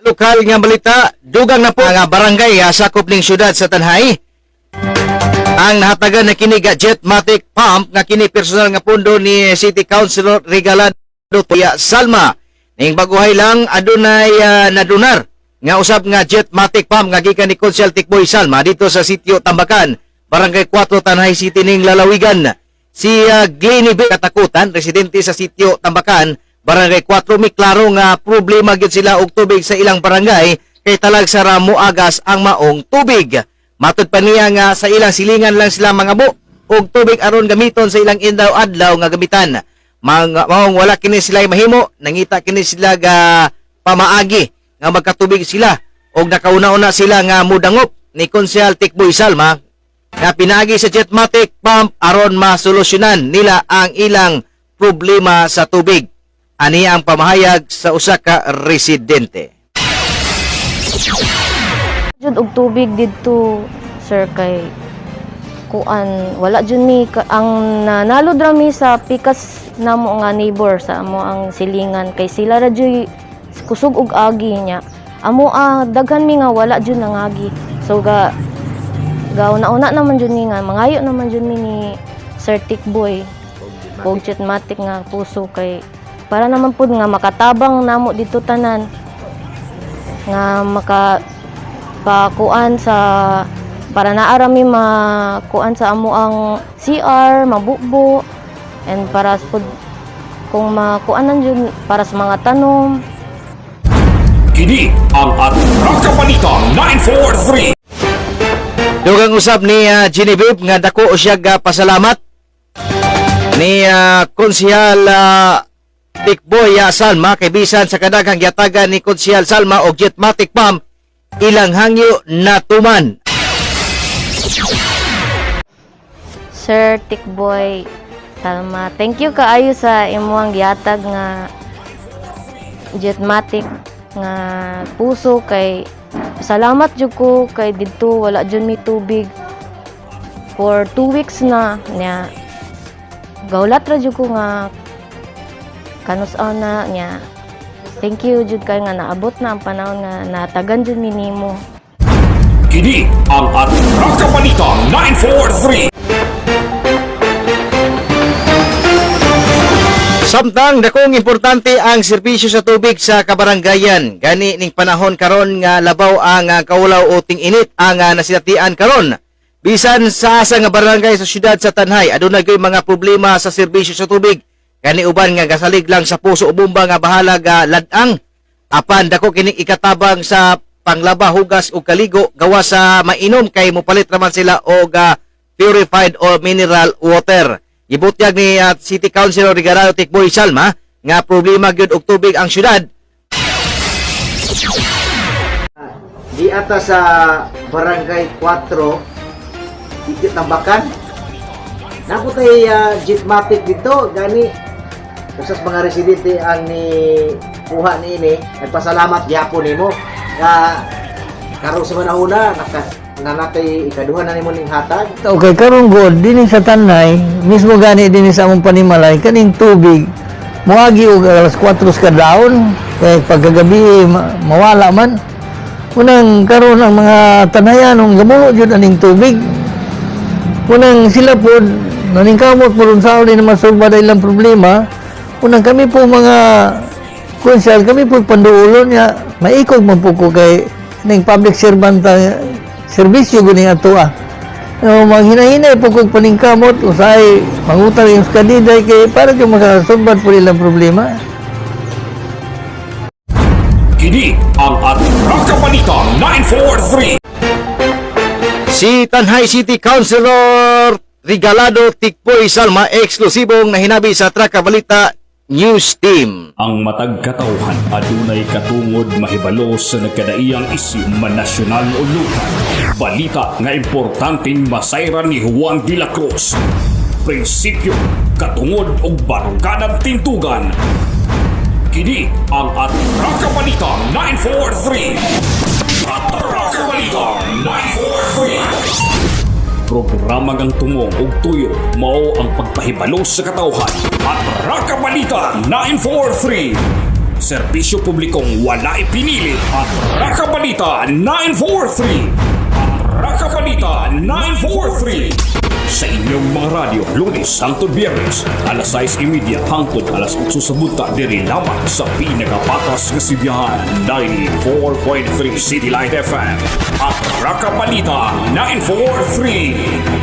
Lokal nga balita, dugang na po nga barangay sakop ning syudad sa Tanhay. Ang nahatagan na kini Jetmatic Pump nga kini personal nga pundo ni City Councilor Regalado Tuya Salma. Ning baguhay lang adunay nadunar nga usab nga Jetmatic Pump nga gikan ni Konsyal Tikboy Salma dito sa sitio Tambakan, Barangay 4 Tanhay City ning Lalawigan. Si Glenny B. Katakutan, residente sa sitio Tambakan, Barangay 4, may klaro nga problema gyud sila og tubig sa ilang barangay kay talag sara moagas ang maong tubig. Matud pa niya nga sa ilang silingan lang sila mangabo og tubig aron gamiton sa ilang indaw-adlaw nga gamitan. Maong wala kini sila mahimo, nangita kini sila ga pamaagi nga magkatubig sila og nakauna-una sila nga mudangop ni Konsyal Tikboy Salma nga pinaagi sa Jetmatic Pump aron masolusyonan nila ang ilang problema sa tubig. Ani ang pamahayag sa usa ka residente. Jud og tubig didto sir kay kuan wala jud mi ang nanalo dra mi sa pikas namo nga neighbor sa amo ang silingan kay sila ra jud kusog og agi niya. Amo daghan mi nga wala jud nangagi. So gauna-una naman jud ni nga mangayo naman jud mi ni Sir Tikboy og Jetmatic nga puso kay para naman po nga makatabang namo dito tanan nga makapakuan sa para naarami makuan sa amo ang CR mabubo and para po kung makuanan jud para sa mga tanom. Kini ang Atraka Balita 943. Dugang usab ni Genevieve nga dako siya pasalamat ni Konsyal Tikboy Salma kay bisan sa kadaghang giatagan ni Konsyal Salma og Jetmatic Pump ilang hangyo natuman. Sir Tikboy Salma, thank you kaayo sa imong gihatag nga Jetmatic nga puso kay salamat jud ko kay didto wala jud mi tubig for 2 weeks na nya gaulat ra jud ko nga kanus-on na niya. Thank you jud kay nga naabot na ang panahon nga natagan jud mi nimo. Kini ang Atraka Balita 943. Samtang dakong importante ang serbisyo sa tubig sa kabaranggayan. Gani ning panahon karon nga labaw ang kaulaw o ting-init ang nasidatian karon. Bisan sa asa nga barangay sa syudad sa Tanhay, adunay gyud mga problema sa serbisyo sa tubig. Gani uban nga gasalig lang sa puso o bomba nga bahalag ladang. Apan dako kini ikatabang sa panglaba, hugas o kaligo gawa sa mainom kay mopalit naman sila og purified or mineral water. Gibutyag ni City Councilor Regalado Tikboy Salma nga problema gyud og tubig ang syudad. Di ata sa Barangay 4 dikit Tambakan. Naputay Jetmatic dito gani usas mga residente ang ni kuha ni ini nagpasalamat gyapon nimo karon sa manahuna nanatay ikaduha na nimo ning hatag. Okay, karong god dinhi sa Tanay mismo gani dinhi sa among panimalay kaning tubig moagi og alas 4 ka daon kay pagkagabi mawala man unang karon ang mga Tanayanong gamulo jud aning tubig unang sila pod naning kamot po sa uli na masulba dahil lang problema unang kami po mga konsyal kami po panduulon niya maikog man po ko kay ning public servant serbisyo guni ato manghinahinay po kong paningkamot usay mangutang yung skadiday kay para yung makasulbad po nilang problema. Kini ang Atraka Balita 943. Si Tanhay City Councilor Regalado Tikboy Salma eksklusibong nahinabi sa Atraka Balita News Team. Ang matag katawhan adunay katungod mahibalo sa nagkadaiyang isyu man nasyonal o lokal. Balita nga importanteng masayran ni Juan de la Cruz. Prinsipyo, katungod og baruganang tintugan. Kini ang Atraka Balita 943. Atraka Balita 943. Programa ngang tungong og tuyo mao ang pagpahibalo sa katawhan. Atraka Balita 943. serbisyo publikong wala ipinili at Raka Balita 943. Raka Balita 943 sa inyong mga radyo, Lunes hangtod Biyernes, alas 6:30 hangtod alas 8 sa bunta diri lamang sa pinakapatas nga sibiyahan 94.3 City Light FM at Raka Balita 943.